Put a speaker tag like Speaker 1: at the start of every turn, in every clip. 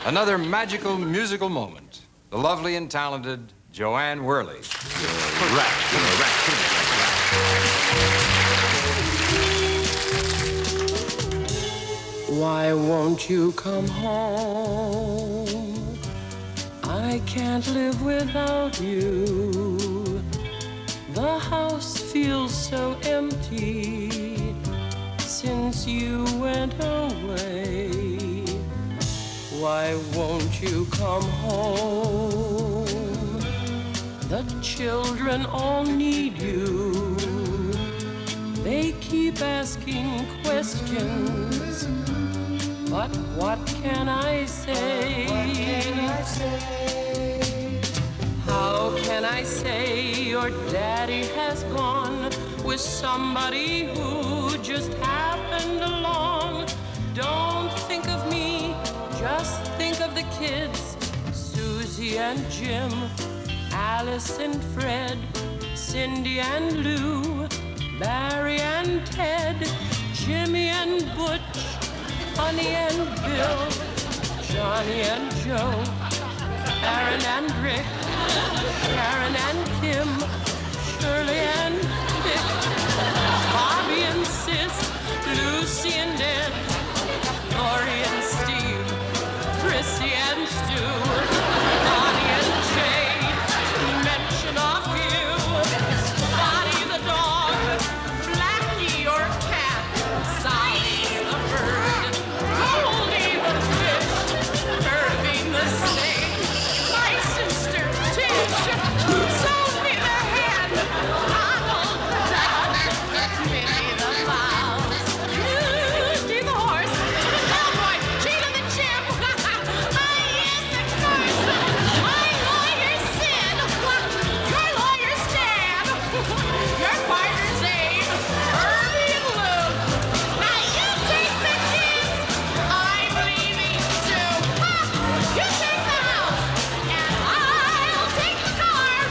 Speaker 1: another magical musical moment. The lovely and talented JoAnne Worley.
Speaker 2: Why won't you come home? I can't live without you. The house feels so empty since you went away. Why won't you come home? The children all need you. They keep asking questions, but what can I say? How can I say your daddy has gone with somebody who just happened along? Don't think of me, just think of the kids, Susie and Jim, Alice and Fred, Cindy and Lou, Larry and Ted, Jimmy and Butch, Honey and Bill, Johnny and Joe, Aaron and Rick, Sharon and Kim, Shirley and Dick, Bobby and Sis, Lucy and Ed, Lori and Steve, Chrissy and Stu, Bonnie and Jay, to mention a few, Spotty the dog, Blackie your cat, Sally the bird, Goldie the fish, Irving the snake, my sister Tish, Sophie the hen, Donald the duck, Minnie the mouse, Lucy the horse, the cowboy, Cheetah the chimp, yes, of course, my lawyer Sid, your lawyer Stan, your partner Zane, Herbie and Luke. Now you take the kids, I'm leaving too. You take the house, and I'll take the car.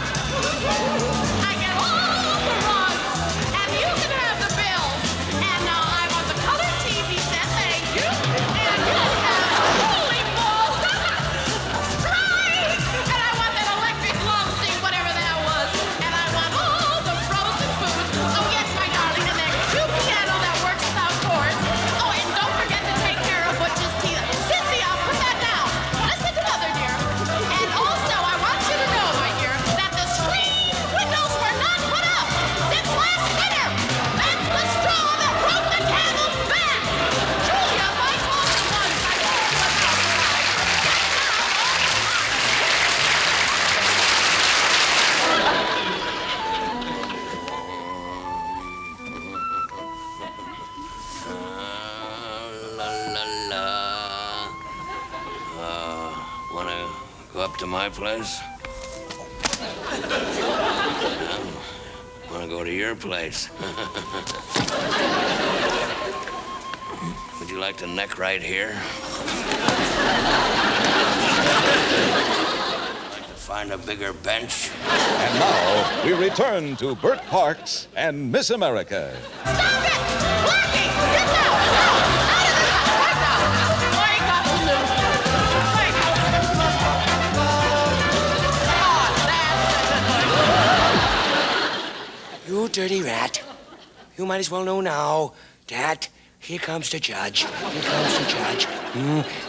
Speaker 2: I get all the runs, and you can have the bills. And now I want the color TV set, thank you. And you can have the bowling ball. Right! And I want that electric love seat, whatever that was. And I want all the frozen food. Oh, yes, my darling, and that cute piano that works without cords. Oh, and don't forget to take care of Butch's teeth. Cynthia, put that down. Listen to Mother, dear. And also, I want you to know, my dear, that the screen windows were not put up since last winter. That's the straw that broke the camel's back. Julia, if I told you once, I told you
Speaker 3: Wanna go up to my place? Wanna go to your place? Would you like to neck right here? Like to find a bigger bench?
Speaker 4: And now we return to Bert Parks and Miss America.
Speaker 2: Stop it! Blackie! Get down! No! Out of this house! Right now! Wake up, Lou! Wake up! Oh, that's
Speaker 5: You dirty rat. You might as well know now that here comes the judge. Here comes the judge.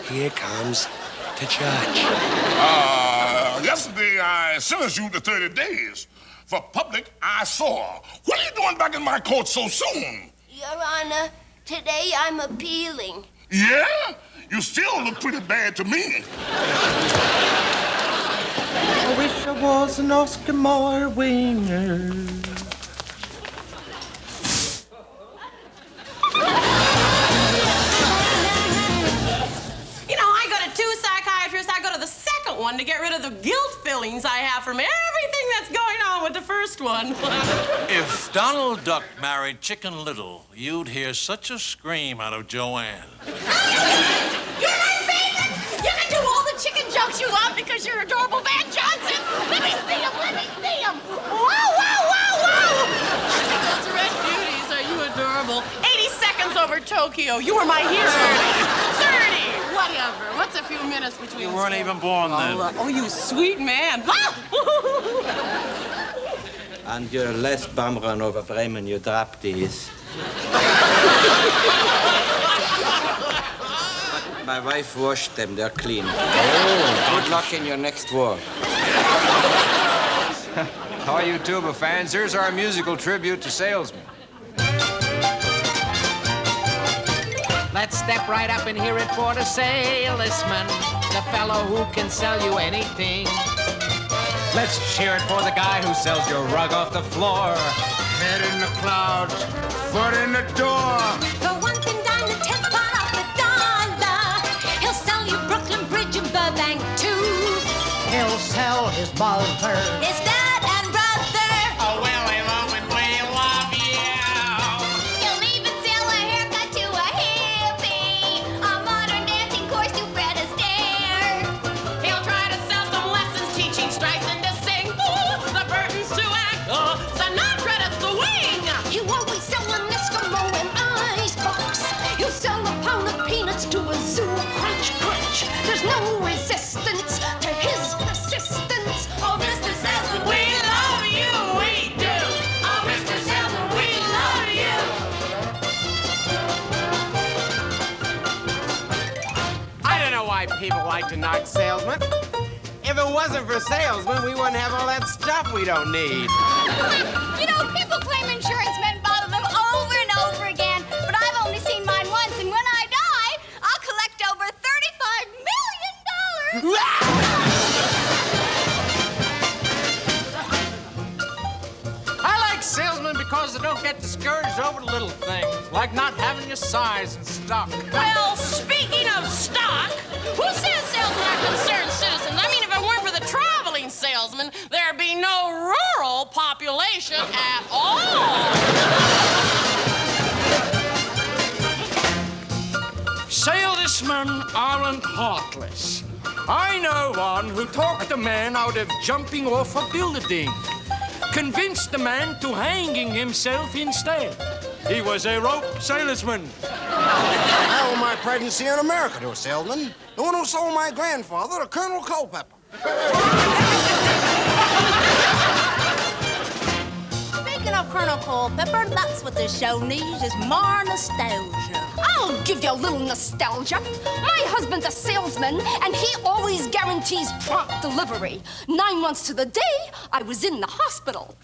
Speaker 5: Here comes the judge.
Speaker 6: Yesterday I sentenced you to 30 days. For public, I saw. What are you doing back in my court so soon?
Speaker 7: Your Honor, today I'm appealing.
Speaker 6: Yeah? You still look pretty bad to me.
Speaker 8: I wish I was an Oscar Mayer winner.
Speaker 2: You know, I go to 2 psychiatrists. I go to the second one to get rid of the guilt feelings I have from everything that's going on with the first one.
Speaker 9: If Donald Duck married Chicken Little, you'd hear such a scream out of JoAnne.
Speaker 2: You're my favorite! You can do all the chicken jokes you want because you're adorable Van Johnson! Let me see him! Let me see him! Wow, wow, wow, wow! Those red beauties, are you adorable? 80 seconds over Tokyo. You were my hero. 30. What Whatever. What's a few minutes between
Speaker 9: You weren't even born then.
Speaker 2: Oh, you sweet man.
Speaker 8: And your last bum run over Bremen, you dropped these. My wife washed them, they're clean. Oh, good luck in your next war.
Speaker 1: All you tuba fans, here's our musical tribute to salesmen.
Speaker 10: Let's step right up and hear it for the salesman, the fellow who can sell you anything.
Speaker 1: Let's cheer it for the guy who sells your rug off the floor.
Speaker 5: Head in the clouds, foot in the door.
Speaker 11: For one thing, down the 10th part of the dollar. He'll sell you Brooklyn Bridge and Burbank, too.
Speaker 8: He'll sell his mother.
Speaker 11: His dad and brother.
Speaker 10: Oh, well, we love and we love you.
Speaker 7: He'll even sell a haircut to a hippie, a modern dancing course to Fred Astaire.
Speaker 2: He'll try to sell some lessons teaching Streisand to sing. Ooh, the Burtons to act. Sinatra to swing.
Speaker 11: He'll always sell an Eskimo and icebox. He'll sell a pound of peanuts to a zoo. Crunch, crunch. There's no resistance to his persistence.
Speaker 2: Oh, Mr. Salesman, we love you. We do. Oh, Mr. Salesman, we love you.
Speaker 8: I don't know why people like to knock salesmen. If it wasn't for salesmen, we wouldn't have all that stuff we don't need.
Speaker 7: You know, people claim insurance men bother them over and over again, but I've only seen mine once, and when I die, I'll collect over $35 million.
Speaker 10: I like salesmen because they don't get discouraged over little things, like not having your size in stock.
Speaker 2: Well, speaking of stock, who says salesmen are concerned citizens? I mean, if it weren't for the traveling salesman, there'd be no rural population at all.
Speaker 8: Salesmen aren't heartless. I know one who talked a man out of jumping off a building, convinced the man to hanging himself instead. He was a rope salesman.
Speaker 5: I owe my pregnancy in America to a salesman. The one who sold my grandfather to Colonel Culpepper.
Speaker 11: Speaking of Colonel Culpepper, that's what this show needs, is more nostalgia. I'll give you a little nostalgia. My husband's a salesman, and he always guarantees prompt delivery. 9 months to the day, I was in the hospital.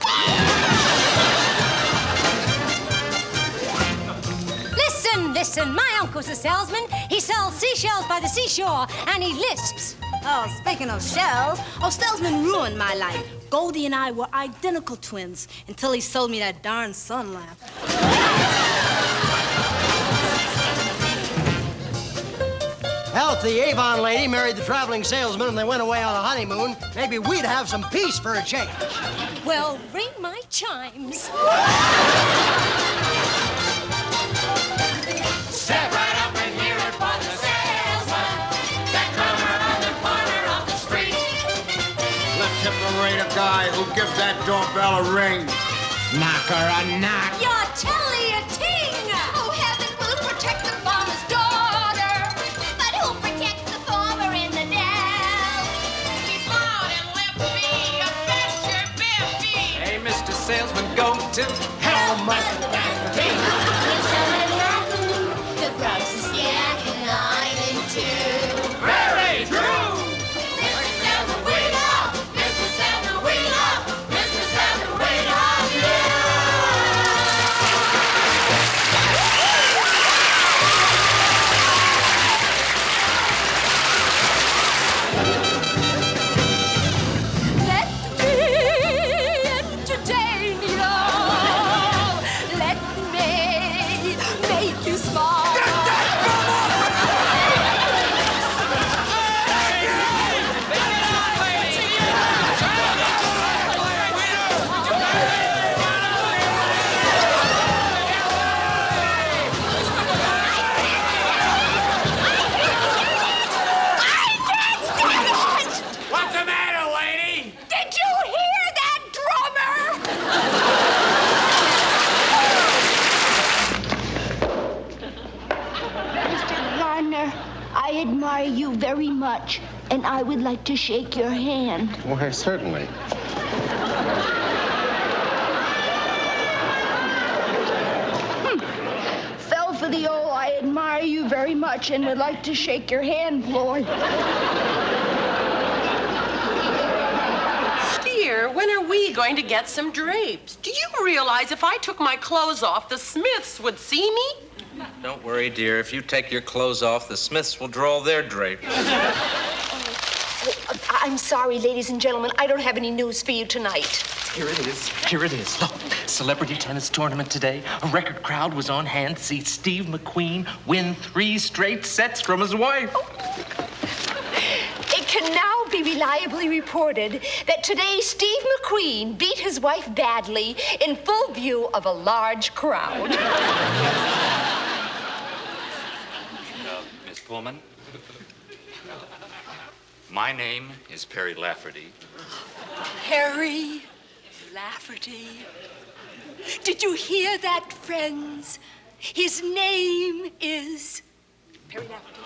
Speaker 11: Listen, my uncle's a salesman. He sells seashells by the seashore, and he lisps. Oh, speaking of shells, salesman ruined my life. Goldie and I were identical twins until he sold me that darn sun lamp.
Speaker 8: Hell, if the Avon lady married the traveling salesman and they went away on a honeymoon, maybe we'd have some peace for a change.
Speaker 11: Well, ring my chimes.
Speaker 10: Step right up and hear it for the salesman, that drummer on the corner of the street.
Speaker 5: Let's separate a guy who gives that doorbell a ring.
Speaker 10: Knock her a knock.
Speaker 11: You're telling a ting.
Speaker 7: Oh, heaven will protect the farmer's daughter, but who protects the farmer in the dell?
Speaker 2: He's loud and lippy, a Fisher Biffy.
Speaker 1: Hey, Mr. Salesman, go to
Speaker 10: How much that be?
Speaker 7: The price is getting 9 and 2.
Speaker 10: Very true.
Speaker 7: Mr. Salesman, we love. Mr. Salesman, we love. Mr. Salesman, we love you.
Speaker 11: Let me entertain you.
Speaker 12: very much, and I would like to shake your hand.
Speaker 13: Why, certainly.
Speaker 12: Fell for the old, I admire you very much and would like to shake your hand, Floyd.
Speaker 2: Dear, when are we going to get some drapes? Do you realize if I took my clothes off, the Smiths would see me?
Speaker 9: Don't worry, dear. If you take your clothes off, the Smiths will draw their drapes.
Speaker 11: I'm sorry, ladies and gentlemen. I don't have any news for you tonight.
Speaker 14: Here it is. Here it is. Look, celebrity tennis tournament today. A record crowd was on hand to see Steve McQueen win 3 straight sets from his wife.
Speaker 11: It can now be reliably reported that today Steve McQueen beat his wife badly in full view of a large crowd.
Speaker 15: Miss Pullman, my name is Perry Lafferty.
Speaker 11: Harry Lafferty. Did you hear that, friends? His name is Perry Lafferty.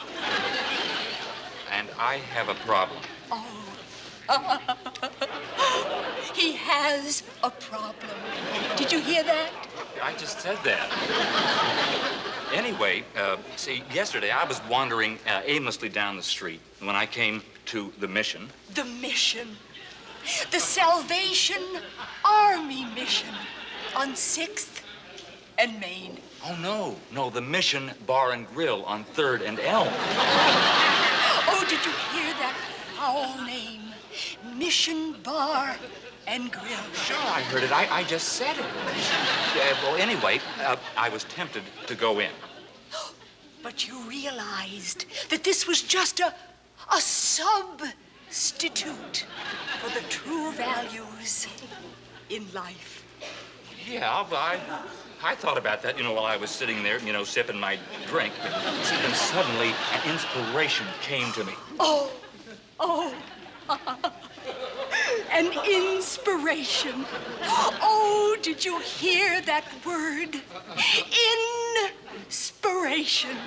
Speaker 15: And I have a problem.
Speaker 11: He has a problem. Did you hear that?
Speaker 15: I just said that. Anyway, see, yesterday I was wandering aimlessly down the street when I came to the mission.
Speaker 11: The mission. The Salvation Army mission on 6th and Main.
Speaker 15: Oh, no, the Mission Bar and Grill on 3rd and Elm.
Speaker 11: Oh, did you hear that foul name? Mission Bar and Grill.
Speaker 15: Sure, I heard it. I just said it. Well, anyway, I was tempted to go in.
Speaker 11: But you realized that this was just a substitute for the true values in life.
Speaker 15: Yeah, but I thought about that, while I was sitting there, sipping my drink. And suddenly an inspiration came to me.
Speaker 11: Oh. An inspiration. Oh, did you hear that word? Inspiration.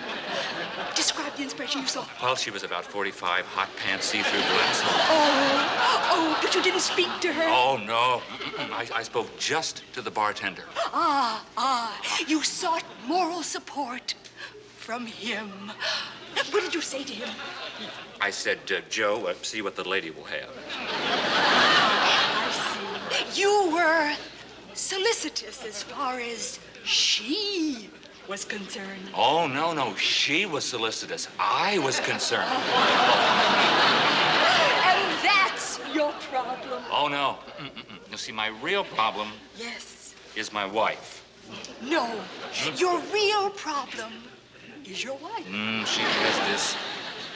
Speaker 11: Describe the inspiration you saw.
Speaker 15: Well, she was about 45, hot pants, see-through glasses.
Speaker 11: Oh, but you didn't speak to her.
Speaker 15: Oh, no. I spoke just to the bartender.
Speaker 11: You sought moral support from him. What did you say to him?
Speaker 15: I said, Joe, see what the lady will have.
Speaker 11: I see. You were solicitous as far as she was concerned.
Speaker 15: Oh, no. She was solicitous. I was concerned.
Speaker 11: And that's your problem.
Speaker 15: Oh, no. You see, my real problem is my wife.
Speaker 11: No, your real problem is your wife.
Speaker 15: She has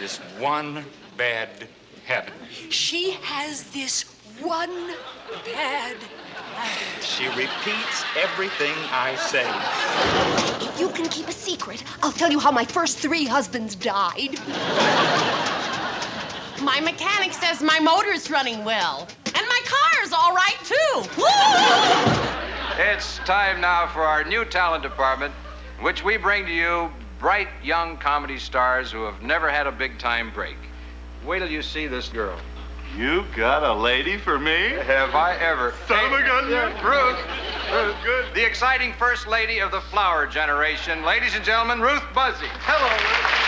Speaker 15: this one bad habit.
Speaker 11: She has this one bad habit.
Speaker 15: She repeats everything I say.
Speaker 11: If you can keep a secret, I'll tell you how my first 3 husbands died.
Speaker 2: My mechanic says my motor's running well. And my car's all right, too.
Speaker 1: It's time now for our new talent department, in which we bring to you bright young comedy stars who have never had a big-time break. Wait till you see this girl.
Speaker 16: You got a lady for me?
Speaker 1: Have I ever?
Speaker 16: Son of a gun.
Speaker 1: Ruth, good. The exciting first lady of the flower generation. Ladies and gentlemen, Ruth Buzzi. Hello, Ruth.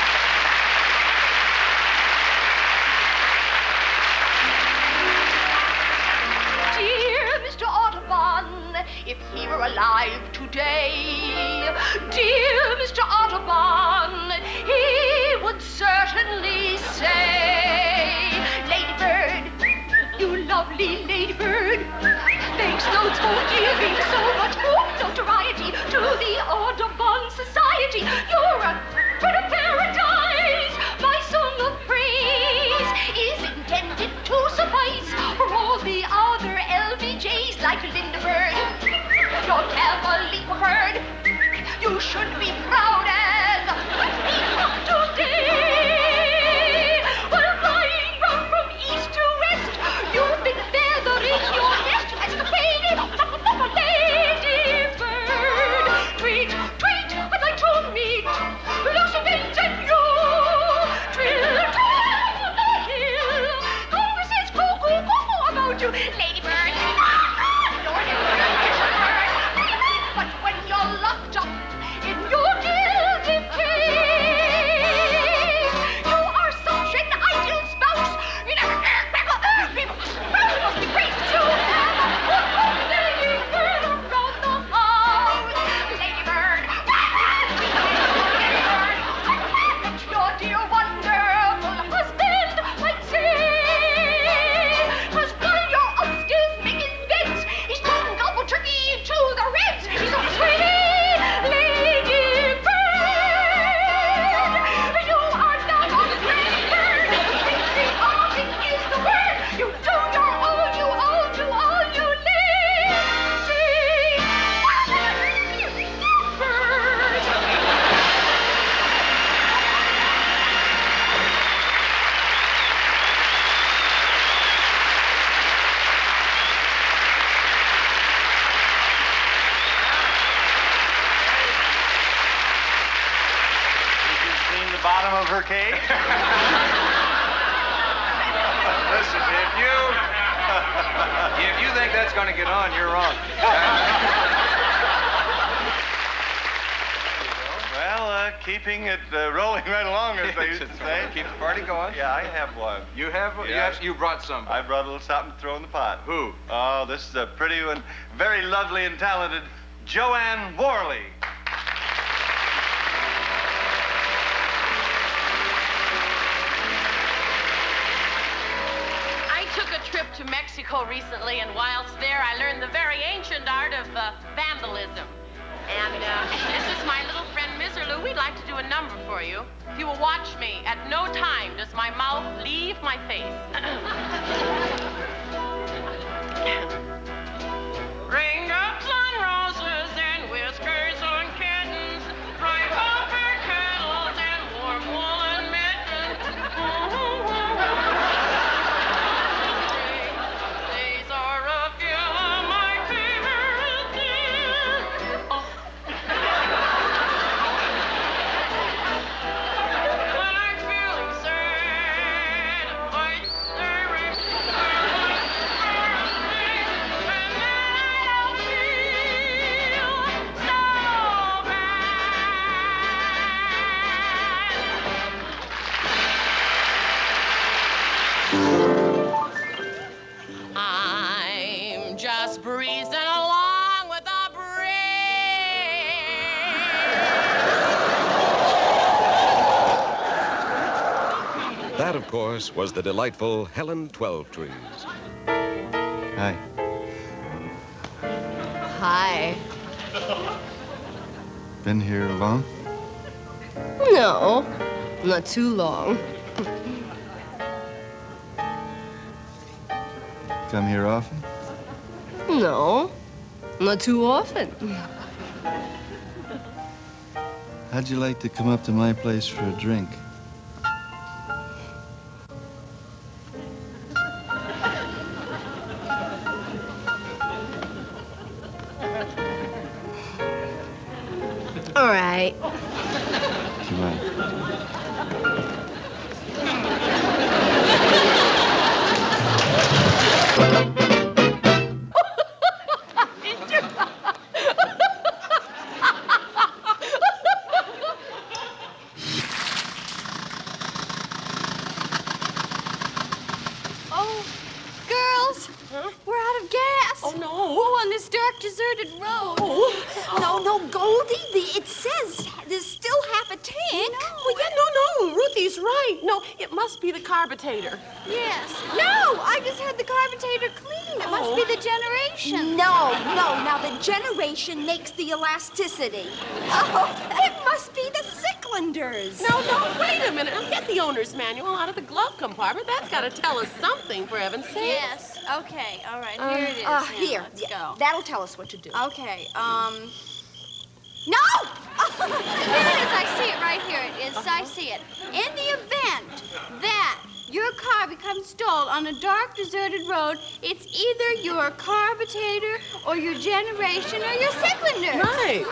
Speaker 11: If he were alive today, dear Mr. Audubon, he would certainly say, Ladybird, you lovely ladybird, thanks loads for giving so much notoriety to the Audubon Society. You're a bird of paradise. My song of praise is intended to suffice for all the other LBJs like Lindbergh. Don't ever leap a herd. You should be proud as a peacock today. While flying round from east to west, you've been feathering your nest as the faded ladybird. Tweet, tweet, I'd like to meet Lucy Bates and you. Trill, trill,
Speaker 16: cake?
Speaker 1: Listen, if you think that's going to get on, you're wrong.
Speaker 16: Well, keeping it rolling right along, as they used to say.
Speaker 1: Keep the party going.
Speaker 16: Yeah, I have one.
Speaker 1: You have?
Speaker 16: Yeah.
Speaker 1: You brought some.
Speaker 16: I brought a little something to throw in the pot.
Speaker 1: Who?
Speaker 16: Oh, this is a pretty one, very lovely and talented JoAnne Worley.
Speaker 13: I took a trip to Mexico recently, and whilst there, I learned the very ancient art of vandalism. And this is my little friend, Miserlou. We'd like to do a number for you. If you will watch me, at no time does my mouth leave my face. Raindrops on roses and whiskers on kittens, dry copper kettles and warm woolen mittens. Days are a few of my favorite things. Oh. When I'm feeling sad, I I'm just breezing along with the
Speaker 4: That, of course, was the delightful Helen Twelvetrees.
Speaker 16: Hi.
Speaker 11: Hi.
Speaker 16: Been here long?
Speaker 11: No, not too long.
Speaker 16: Come here often?
Speaker 11: No, not too often.
Speaker 16: How'd you like to come up to my place for a drink?
Speaker 11: All right.
Speaker 16: Come on.
Speaker 7: Oh, girls, we're out of gas.
Speaker 11: Oh, no.
Speaker 7: Oh, on this dark, deserted road.
Speaker 11: No, Goldie, it says there's still half a tank.
Speaker 13: Well, yeah, no, Ruthie's right. No, it must be the carburetor.
Speaker 7: Yes. No, I just had the carburetor cleaned. It must be the generation.
Speaker 11: No, now the generation makes the elasticity.
Speaker 7: Oh, it must be the cyclinders.
Speaker 13: No, wait a minute. Get the owner's manual out of the glove compartment. That's got to tell us something, for heaven's sake.
Speaker 7: Yes. Okay. All right. Here it is.
Speaker 11: Here,
Speaker 7: Let's go.
Speaker 11: that'll tell us what to do.
Speaker 7: Okay. No! Here it is. I see it right here. It is. I see it. In the event that your car becomes stalled on a dark, deserted road, it's either your carburetor or your generation or your cylinder.
Speaker 13: Right.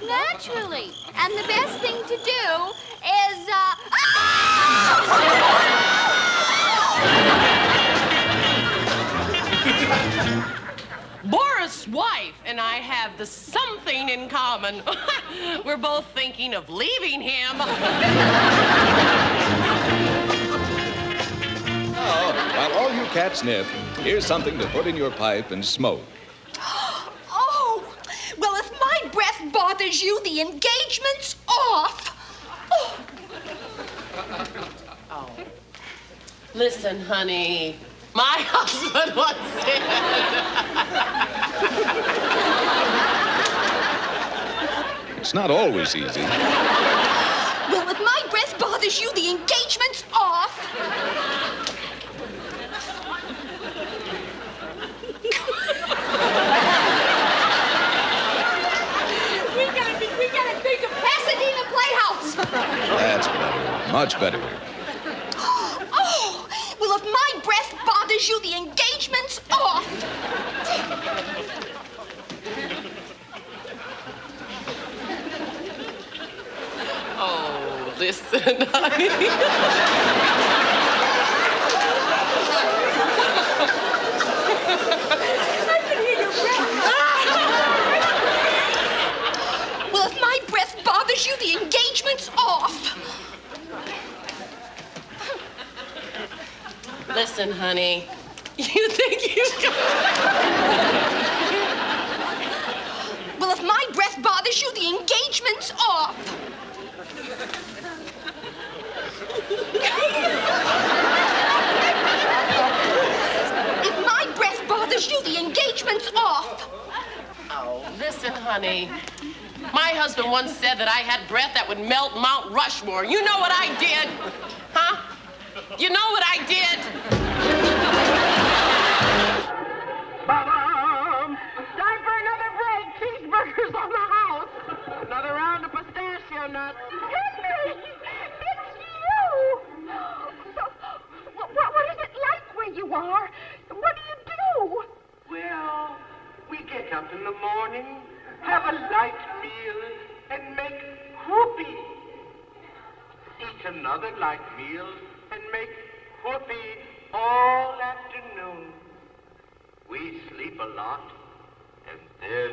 Speaker 7: Naturally. And the best thing to do is,
Speaker 13: Boris' wife and I have the something in common. We're both thinking of leaving him.
Speaker 4: Oh, while all you cats sniff, here's something to put in your pipe and smoke.
Speaker 11: Oh, well, if my breath bothers you, the engagement's off.
Speaker 13: Oh. Listen, honey. My husband once said.
Speaker 4: It's not always easy.
Speaker 11: Well, if my breath bothers you, the engagement's off.
Speaker 7: we got a big Pasadena Playhouse.
Speaker 4: That's better. Much better.
Speaker 11: Oh, well, if my breath bothers you, the engagement's off.
Speaker 13: Oh, Listen, honey.
Speaker 11: I can hear your breath. Well, if my breath bothers you, the engagement's off.
Speaker 13: Listen, honey. You think you can...
Speaker 11: Well, if my breath bothers you, the engagement's off. If my breath bothers you, the engagement's off.
Speaker 13: Oh, listen, honey. My husband once said that I had breath that would melt Mount Rushmore. You know what I did? Huh? You know what I did?
Speaker 2: Time for another break. Cheeseburgers on the house. Another round of pistachio nuts.
Speaker 12: Henry, it's you. So, what is it like where you are? What do you do?
Speaker 2: Well, we get up in the morning, have a light meal, and make whoopee. Eat another light meal and make whoopee all afternoon. We sleep a lot, and then